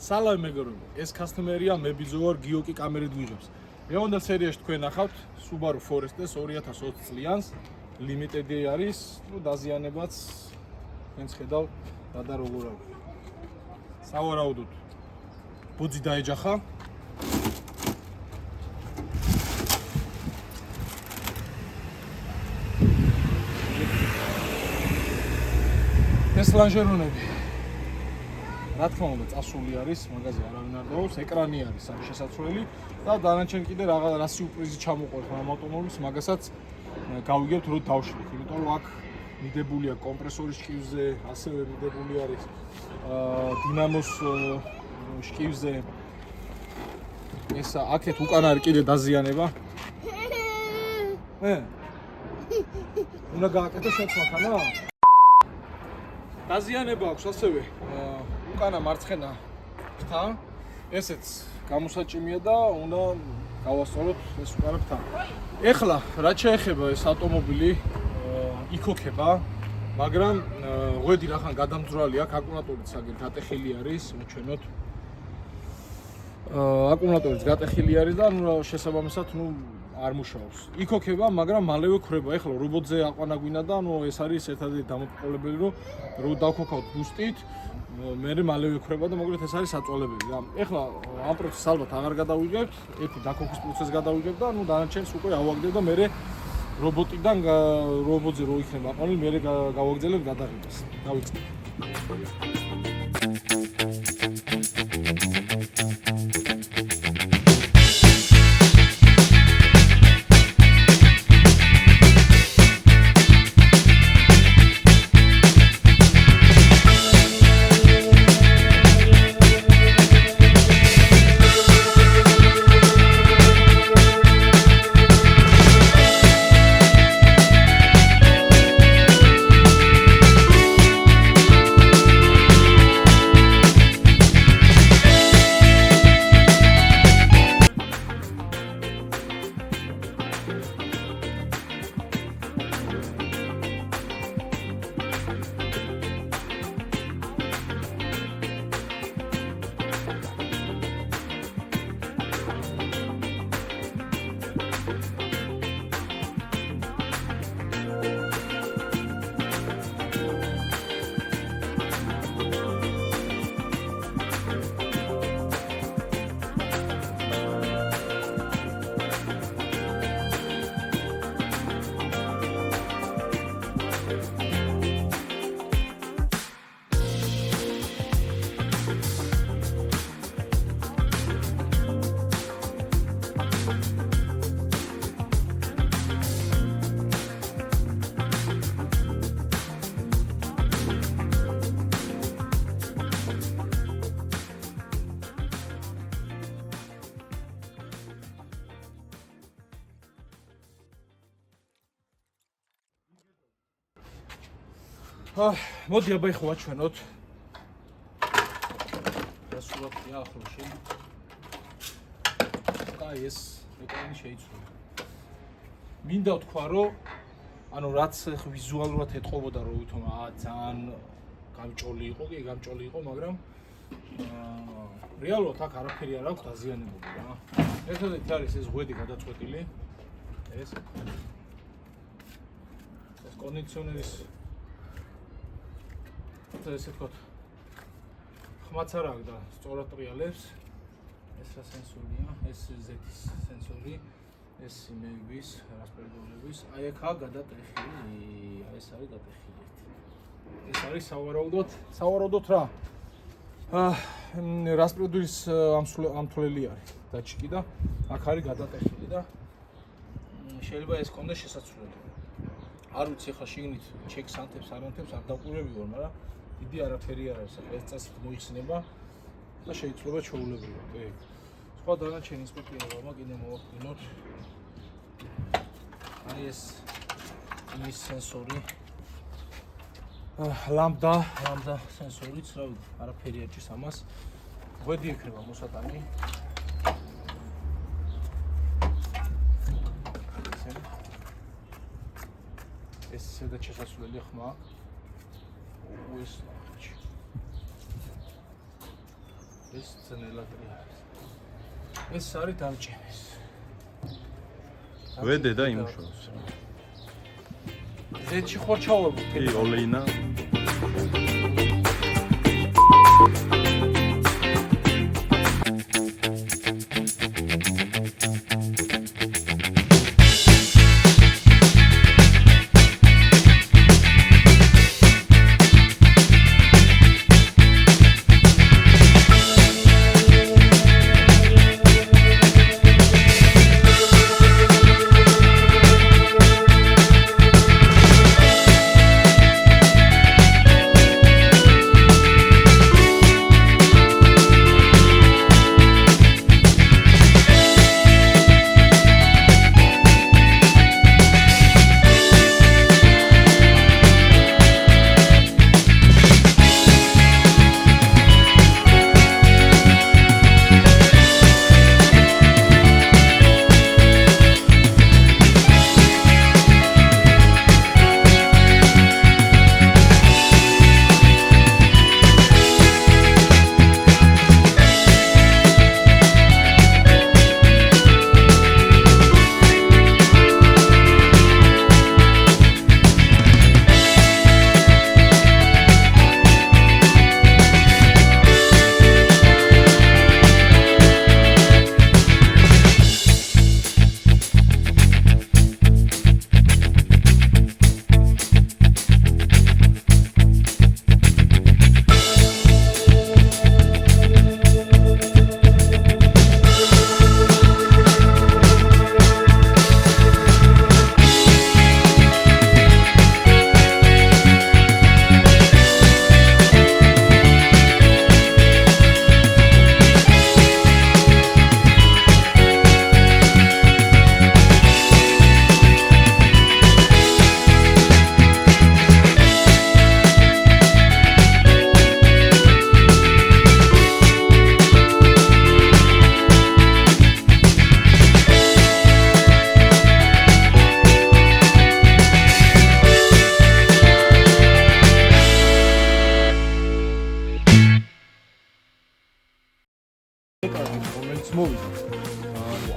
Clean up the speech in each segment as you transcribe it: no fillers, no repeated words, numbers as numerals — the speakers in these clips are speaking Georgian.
სალამი მეგობრებო, ეს კასტომერია მე ბიძო ვარ, გიოკი კამერით გვიღებს. მეონდა სერიაში თქვენ ნახავთ Subaru Forester 2020 წლიანს, ლიმიტედი არის, ნუ დაზიანებაც თქვენს ხედავ რა და როგორ აქვს. სავარაუდოდ ბუძი დაეჯახა. ეს ლანჟერონები რა თქმა უნდა წასული არის, მაგაზე არავინ არ დაობს, ეკრანი არის ამ შესაძლებელი და დანარჩენ კიდე რა სიურპრიზი ჩამოყვეთ ამ ავტომობილს, მაგასაც გავიგებთ რომ დავშლით, იმიტომ რომ აქ მიდებულია კომპრესორის შკივზე, ასევე მიდებული არის დინამოს შკივზე. ეს აქეთ უკან არის კიდე დაზიანება. უნდა გააკეთო შეცვალა. დაზიანება აქვს ასევე უკანა მარცხენა ფრთა, ესეც გამოსაჭიმია და უნდა გავასწოროთ ეს უკანა ფრთა. ეხლა რაც შეეხება ეს ავტომობილი იქოქება, მაგრამ ღვედი რახან გადამძვრალი აქვს, აკუმულატორიც აგერ გატეხილი არის, მოჩვენოთ. აკუმულატორიც გატეხილი არის და შესაბამისად არ მუშაობს. იქოქება, მაგრამ მალევე ქრება. ეხლა რობოტზე აყვანა გვინდა და ეს არის ერთადერთი დამოუკიდებელი, რომ დავქოქავთ ბუსტით, მე მალევე ქრება და მოკლედ ეს არის საწვალებელი რა. ეხლა ამ პროცესს ალბათ აღარ გადავიღებთ, ერთი დაქოქის პროცესს გადავიღებთ და დანარჩენს უკვე ავაგდებ და მე რობოტიდან რობოტზე რო იქნება აყვანილი, მე გავაგრძელებ გადაღებას. დავიწყებ. მოდი აბა ეხლა ვაჩვენოთ. გასულაფია ახლოში. აი ეს ეკრანი შეიცვალა. მინდა ვთქვა, რომ ანუ რაც ვიზუალურად ეტყობოდა, რომ ვითომ ძალიან გამჭოლი იყო, კი გამჭოლი იყო, მაგრამ რეალურად აქ არაფერი არ აქვს დაზიანებული რა. ერთადერთი არის ეს ღვედი გადაწყვეტილი. ეს კონდიციონერის ესე ვთქვათ, ხმაც არ აქვს და სწორად ტრიალებს. ეს რა სენსორია? ეს Z-ის სენსორი, ეს იმების, რასპერდულების. აი აქა გადატეხილი, აი ეს არის გადატეხილი. ეს არის სავარაუდოდ რა? რასპერდულის ამთვლელი არის დაჭიკი და აქ არის გადატეხილი და შეიძლება ეს კონდეს შესაძლებელი. არ ვიცი ახლა შიგნით ჩეკს ანთებს არ დავყურები ვარ, მაგრამ დიდი არაფერი არ არის. ეს წესით მოიხსნება და შეიძლება ჩაულებრივად. სხვა დანარჩენი ინსპექტორებმა კიდე მოვახდინოთ. აი ეს იმის სენსორი. ლამბდა სენსორიც, რა ვიცი, არაფერი არჩის ამას. ღვედი ექნება მოსატანი. ეს სადაც შესასვლელი ხმა. ეს ეს ძნელადრი არის. ეს არის დამჭერის. ვედე და იმუშავოს. ზეთში ხوار ჩავარბო. კი, ოლეინა.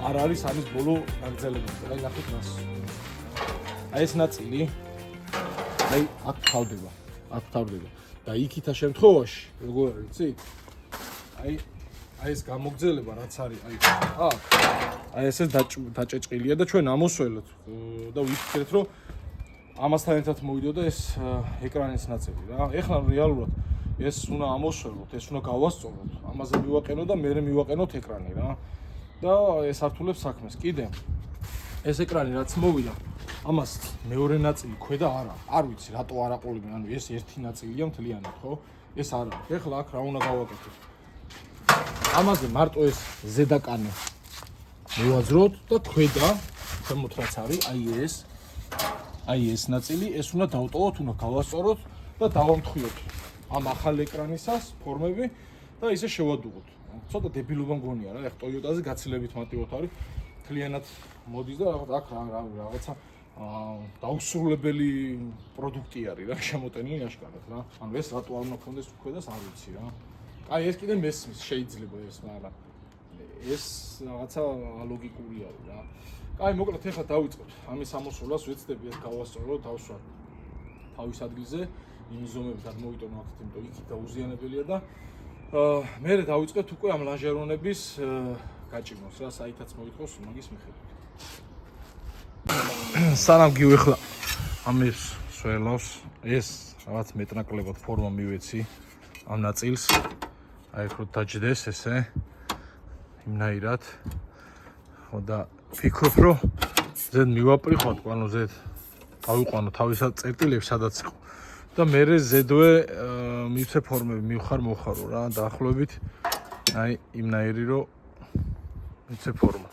არ არის ამის ბოლო გაგრძელებული. აი ნახეთ მას. აი ეს ნაწილი აი აქ თავდება. აქ თავდება. და იქითა შემთხვევაში, როგორ არის, იცი? აი ეს გამოგრძელება რაც არის, აი აქ. აი ესე დაჭეჭყილია და ჩვენ ამოსველოთ და ვიფიქრეთ, რომ ამასთან ერთად მოვიდოდა ეს ეკრანის ნაწილი რა. ეხლა რეალურად ეს უნდა ამოსველოთ, ეს უნდა გავასწოროთ. ამაზე მივაყენო და მე მივაყენოთ ეკრანი რა. და ეს ართულებს საქმეს. კიდე ეს ეკრანი რაც მოვიდა, ამას მეორე ნაწილი ქვედა არა. არ ვიცი რატო არ აყოლები, ანუ ეს ერთი ნაწილია მთლიანად, ხო? ეს არა. ეხლა აქ რა უნდა გავაკეთოთ? ამაზე მარტო ეს ზედაკანი მოვაძროთ და ქვედა შემოთ რაც არის, აი ეს ნაწილი, ეს უნდა დავტოვოთ, უნდა გავასწოროთ და დავამთხიოთ ამ ახალ ეკრანისას ფორმები და ისე შევადუღოთ. ცოტა დებილობა მგონია რა, ეხ Toyota-ზე გაცილებით მარტივად არის. Klienat მოდის და აქ რაღაცა დაუსრულებელი პროდუქტი არის რა, შემოტენილი აშკარად რა. ანუ ეს რატო არ უნდა ქონდეს უქმედას არ ვიცი რა. აი ეს კიდე მესმის შეიძლება ეს, მაგრამ ეს რაღაცა ალოგიკური არის რა. აი მოკლედ ეხლა დავიწყოთ ამის ამოსვლას, ვეცდები ეს გავასწორო, დავსვათ თავის ადგილზე, იმ ზომებით არ მოვიტანო აქეთ, იმიტომ იქით დაუზიანებელია და მე დავიწყეთ უკვე ამ ლანჟერონების გაჭიმოს რა, საითაც მოითხოვს მაგის მიხედვით. სანამ გივეხლა ამის სველავს, ეს რაღაც მეტნაკლებად ფორმა მივეცი ამ ნაწილს. აი ხო დაჯდეს ესე იმნაირად. ხო და ფიქრობ რომ ზედ მივაპრიხოთ, ანუ ზედ ავიყვანო თავისად წერტილებში სადაც იყო. და მე ზედვე მივცე ფორმები მივხარ მოხარო რა, დაახლოებით აი იმნაირი რომ მივცე ფორმა.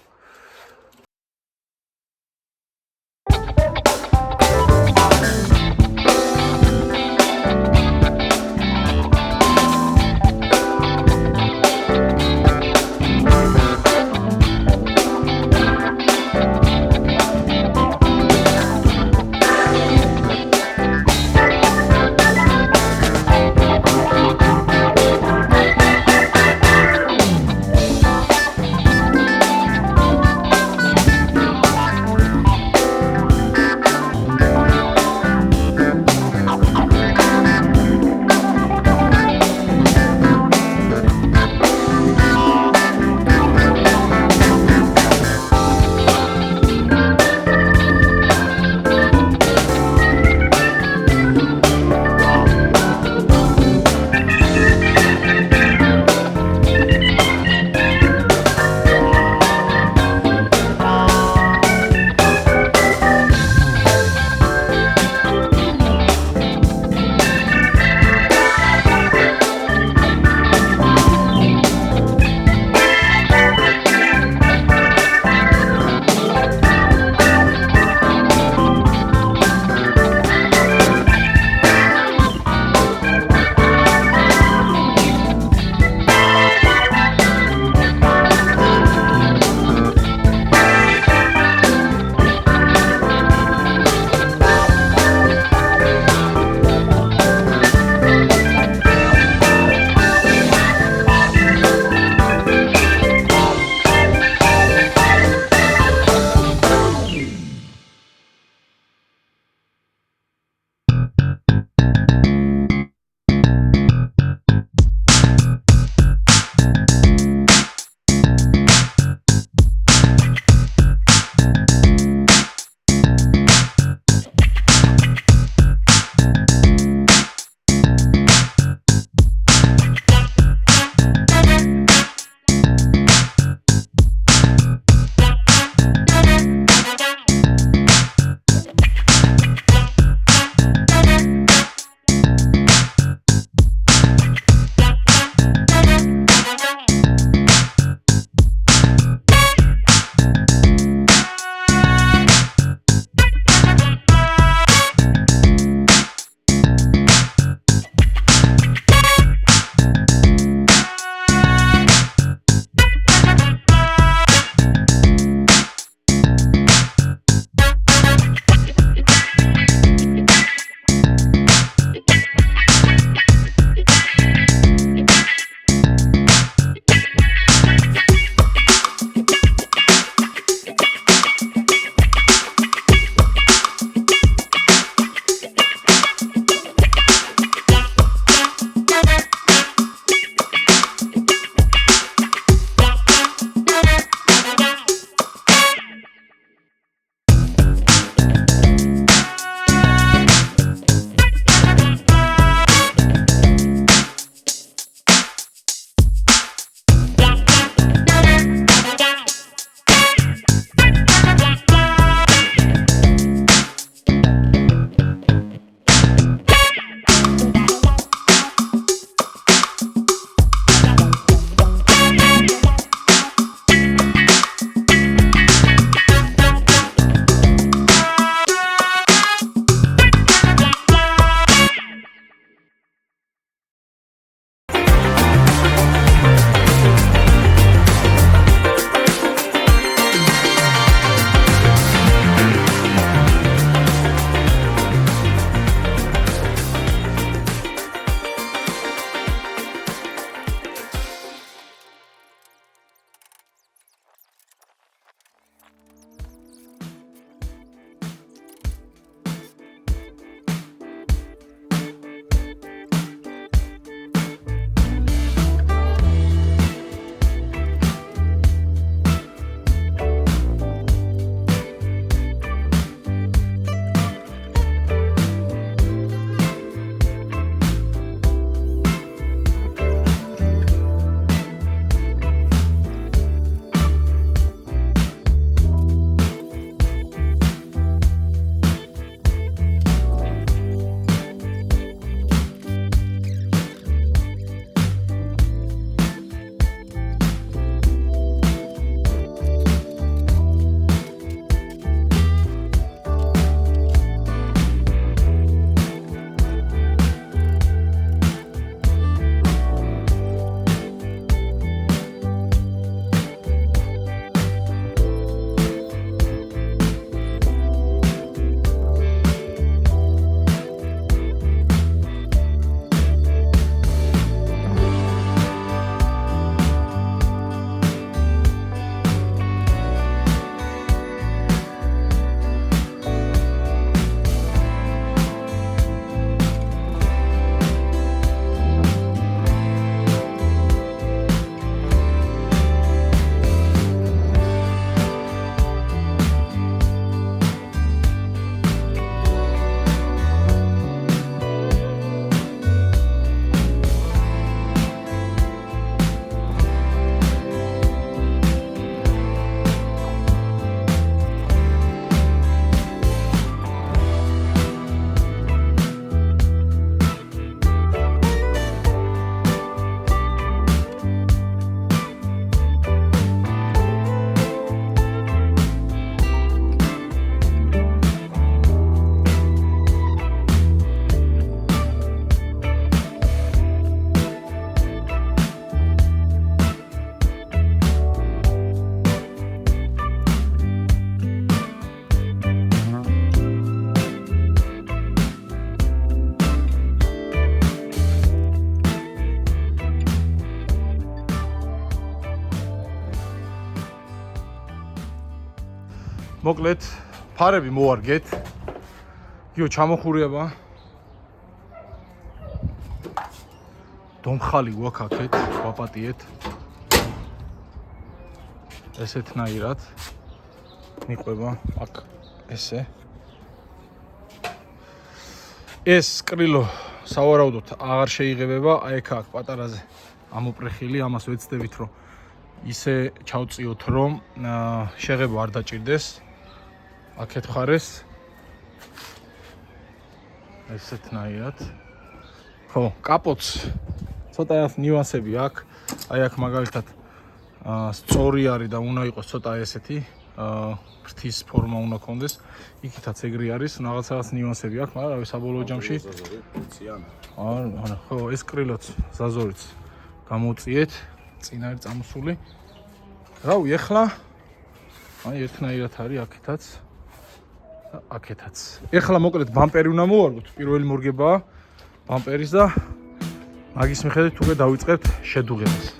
მოკლედ ფარები მოარგეთ. იო ჩამოხურება. დომხალი გვაქვს აქეთ, ვაპატიეთ. ესეთნაირად მიყვება აქ ესე. ეს კრილო სავარაუდოდ აღარ შეიღებება, აი აქ პატარაზე ამოპრეხილი, ამას ვეცდებით რომ ისე ჩავწიოთ რომ შეღება არ დაჭირდეს. აქეთ ხარეს ესეთნაირად. ხო, კაპოტს ცოტა ნიუანსები აქვს. აი აქ მაგალითად სწორი არის და უნდა იყოს ცოტა ესეთი ფრთის ფორმა უნდა ქონდეს. იქითაც ეგრე არის, რაღაც ნიუანსები აქვს, მაგრამ რავი საბოლოო ჯამში არა, ხო, ეს კრილოც ზაზორიც გამოუწიეთ, წინ არის წამოსული. რავი, ეხლა აი ერთნაირად არის აქეთაც და აქეთაც. ეხლა მოკლედ ბამპერი უნდა მოვარგოთ, პირველი მორგებაა ბამპერის და მაგის მიხედვით უკვე დავიწყებთ შედუღებას.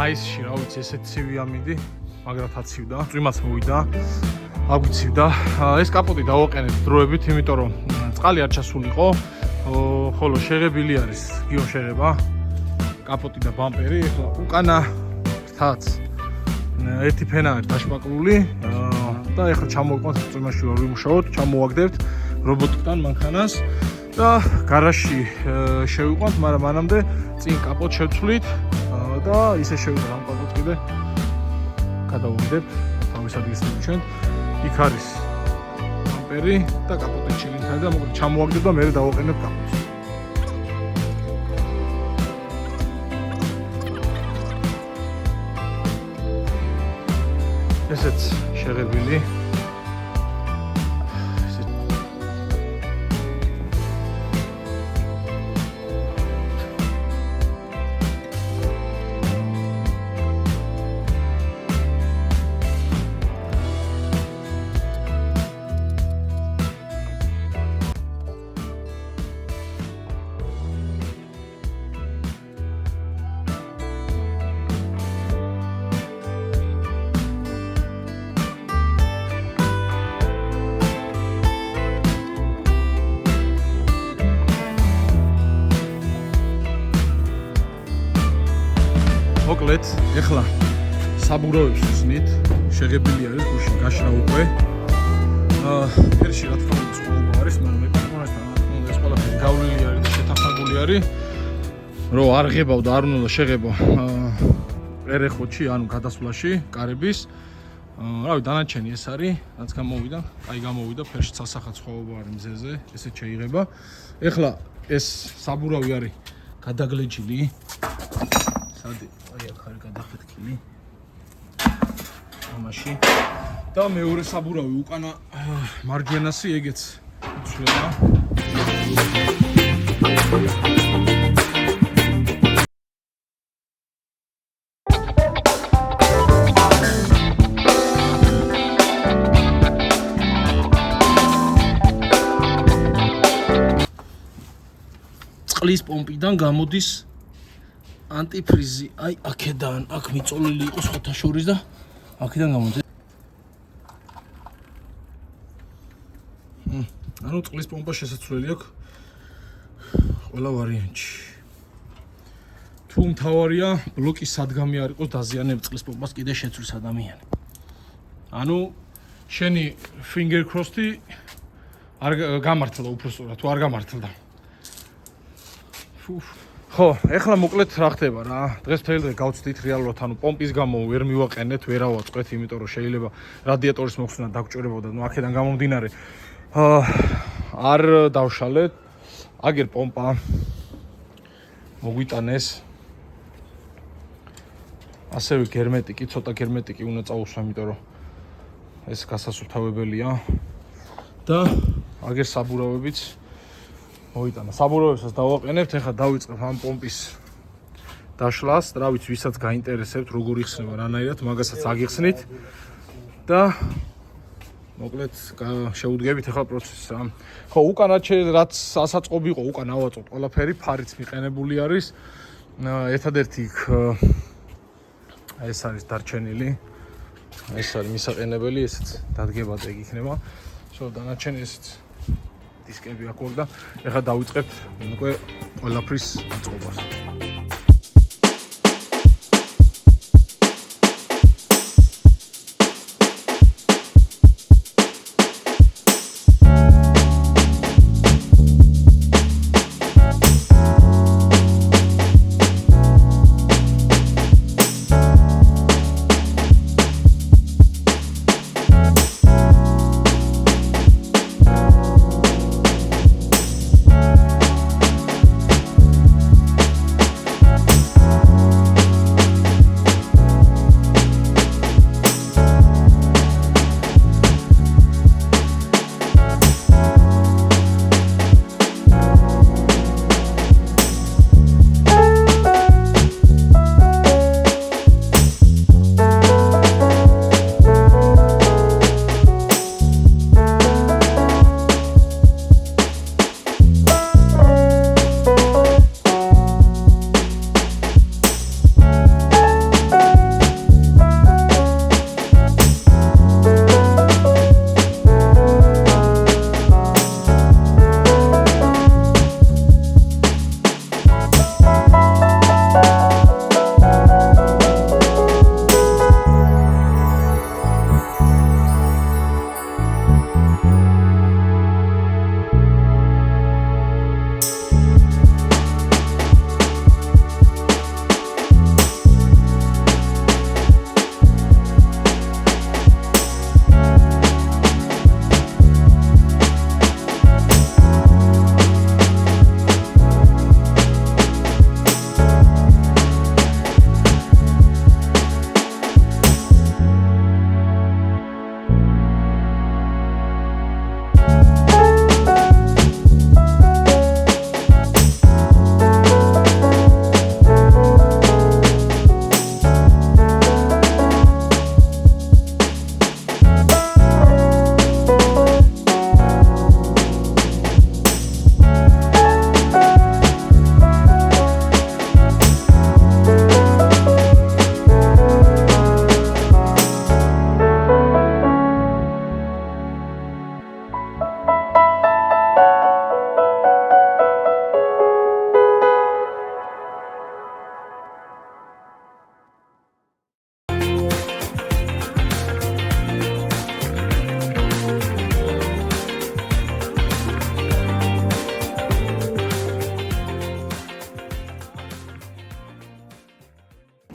მაისში რა ვიცი ესეთ ცივი ამინდი, მაგრამ აცივდა, წვიმაც მოვიდა, აგვიცივდა. ეს კაპოტი დავაყენეთ დროებით, იმიტომ რომ წყალი არ ჩასულიყო, ხოლო შეღებილი არის გიო შეღება, კაპოტი და ბამპერი. ეხლა უკანა რთაც ერთი ფენა არის დაშპაკლული და ეხლა ჩამოვიყვანთ წვიმაში რომ ვიმუშაოთ, ჩამოვაგდებთ რობოტთან მანქანას და გარაჟში შევიყვანთ, მაგრამ მანამდე წინ კაპოტს შევცვლით და ისე შევიდა ამ კაპოტს კიდე გადავუვიდებთ თავის ადგილს ჩვენ. იქ არის ბამპერი და კაპოტი ჩილინგთან და მოკლედ ჩამოვაგდებ და მე დავაყენებ კაპოტს. ესეც შეღებილი. მოკლედ, ეხლა საბურავებს ვსნით, შეღებილი არის გუშინ გაშრა უკვე. ფერში რა თქმა უნდა წყობა არის, მაგრამ მე პარკონასთან რა თქმა უნდა ეს ყველაფერი გავლილი არის და შეთანხმებული არის, რომ არ ღებავ და არ უნდა შეღება პერეხოჩი, ანუ გადასვლაში, კარების. რავი, დანარჩენი ეს არის, რაც გამოვიდა, აი გამოვიდა, ფერში სასახად სხვაობა არის მზეზე, ესეც შეიღება. ეხლა ეს საბურავი არის გადაგლეჯილი. სადი, აი აქ არის გადახეთქილი. ამაში და მეორე საბურავი უკანა მარჯვენასი ეგეც იცვლება. წყლის პომპიდან გამოდის ანტიფრიზი. აი აქედან, აქ მიწოლილი იყო სხვათა შორის და აქედან გამოდის. ანუ წყლის პომპა შესაძლებელი აქვს ყველა ვარიანტში. თუ მთავარია ბლოკის სადგამი არ იყოს დაზიანებული წყლის პომპას კიდე შეცვლის ადამიანი. ანუ შენი finger crossed-ი არ გამართლა უბრალოდ თუ არ გამართლდა. ხო, ეხლა მოკლედ რა ხდება რა. დღეს მთელი დღე გავწვდით რეალურად, ანუ პომპის გამო ვერ მივაყენეთ, ვერ ავაწყეთ, იმიტომ რომ შეიძლება რადიატორის მოხსნა დაგჭირებოდა, ну აქედან გამომდინარე არ დავშალეთ. აგერ პომპა მოგვიტანეს. ასევე გერმეტიკი, ცოტა გერმეტიკი უნდა წაუსვა, იმიტომ რომ ეს გასასუფთავებელია. და აგერ საბურავებიც მოიტანა. საბურავებსაც დავაყენებთ, ეხლა დავიწყებ ამ პომპის დაშლას, რა ვიცი, ვისაც გაინტერესებთ, როგორ იხსნება, რანაირად, მაგასაც აგიხსნით და მოკლედ შეუდგებით ახლა პროცესს რა. ხო, უკანა რაც ასაწყობი იყო, უკან ავაწოთ ყველაფერი, ფარიც მიყენებული არის. ერთადერთი ეს არის დარჩენილი. ეს არის მისაყენებელი, ესეც დადგებადი ეგ იქნება. დანარჩენი ესეც დისკები აქ და ეხლა დავიწყებთ უკვე ყველაფრის აწყობას.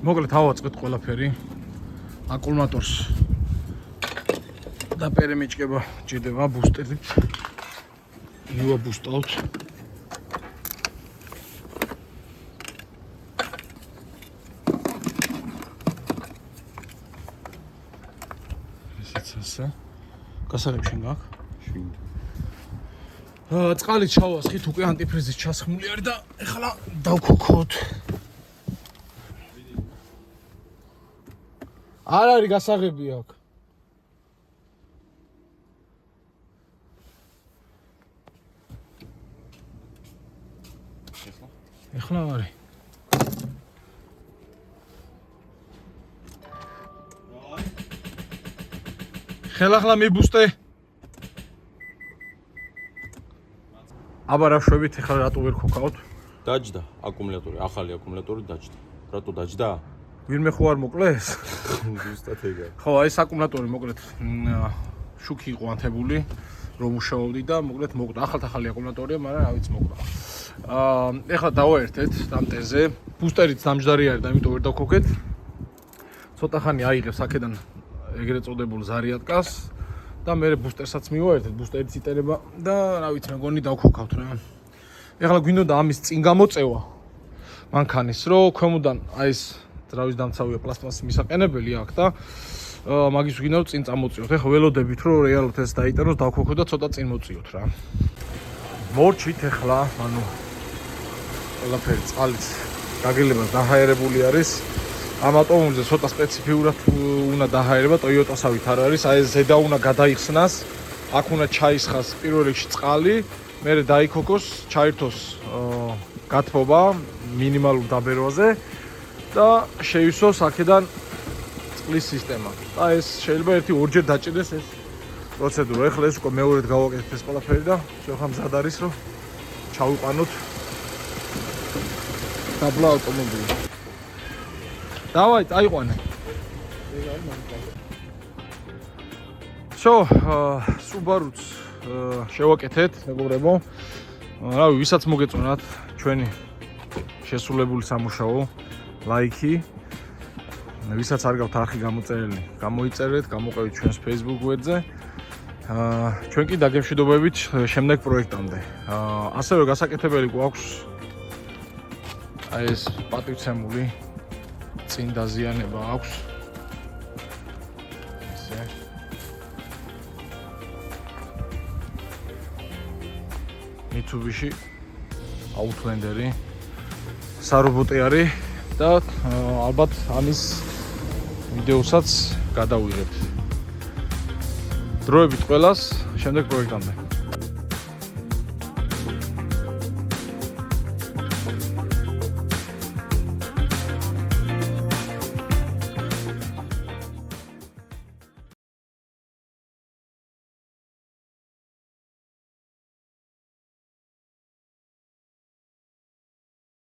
მოკლედ ავაწყეთ ყველაფერი. აკუმულატორს და პერემეჭკება ჭირდება ბუსტერით. იუა ბუსტავთ. ესეც ასე. გასაღები შენ გაქვს? შინ. წყალი ჩავასხით, უკვე ანტიფრიზის ჩასხმული არის და ეხლა დავქოქოთ. არ არის გასაღები აქ. ეხლა არის. ხელახლა მიბუსტე. აბა რა შვებით ეხლა რატო ვერ ხოქავთ? დაჯდა აკუმულატორი, ახალი აკუმულატორი დაჯდა. რატო დაჯდა? ვინმე ხო არ მოკლეს? ზუსტად ეგაა. ხო, აი ეს აკუმულატორი მოკლედ შუქი იყო ანთებული, რომ მუშაობდი და მოკლედ მოკვდა. ახალ-ახალი აკუმულატორია, მაგრამ რა ვიცი მოკვდა. ეხლა დავაერთეთ დამტერზე. ბუსტერიც დამჯდარი არის და იმიტომ ვერ დავქოქეთ. ცოტა ხანი აიღებს აქედან ეგრეთ წოდებულ ზარიატკას და მე ბუსტერსაც მივაერთეთ, ბუსტერიც იტარება და რა ვიცი, მეგონი დავქოქავთ რა. ეხლა გვინდოდა ამის წინ გამოწევა. მანქანის, რომ ქვემოდან აი ეს ძრავის დამცავია პლასტმასის მისაყენებელი აქ და მაგის გვინდოდა წინ წამოწიოთ. ეხლა ველოდებით, რომ რეალურად ეს დაიტანოს, დავქოქოთ და ცოტა წინ მოწიოთ რა. მორჩით ეხლა, ანუ ყველაფერი წყალიც გაგელებას დაჰაერებული არის. ამ ავტომობილზე ცოტა სპეციფიურად უნდა დაჰაერება, Toyota-სავით არ არის. აი ეს ზედა უნდა გადაიხსნას, აქ უნდა ჩაისხას პირველ რიგში წყალი, მერე დაიქოქოს, ჩაირთოს გათბობა მინიმალურ დაბერვაზე და შეივსოს აქედან წყლის სისტემა. და ეს შეიძლება ერთი-ორჯერ დაჭირდეს ეს პროცედურა. ეხლა ეს უკვე მეორედ გავაკეთეთ ეს ყველაფერი და შეხლა მზად არის, რომ ჩავიყვანოთ დაბლა ავტომობილი. დავაი, წაიყვანე. Subaru-ც შევაკეთეთ, მეგობრებო. რავი, ვისაც მოგეწონათ ჩვენი შესრულებული სამუშაო, ლაიქი. ვისაც არ გაქვთ არხი გამოწერილი, გამოიწერეთ, გამოყევით ჩვენს Facebook გვერდზე. ჩვენ კი დაგემშვიდობებით შემდეგ პროექტამდე. ასევე გასაკეთებელი გვაქვს აი ეს პატივცემული წინ დაზიანება აქვს. ესე. Mitsubishi Outlander-ი სარობოტი არის და ალბათ ამის ვიდეოსაც გადავიღებთ. დროებით ყველას შემდეგ პროექტამდე.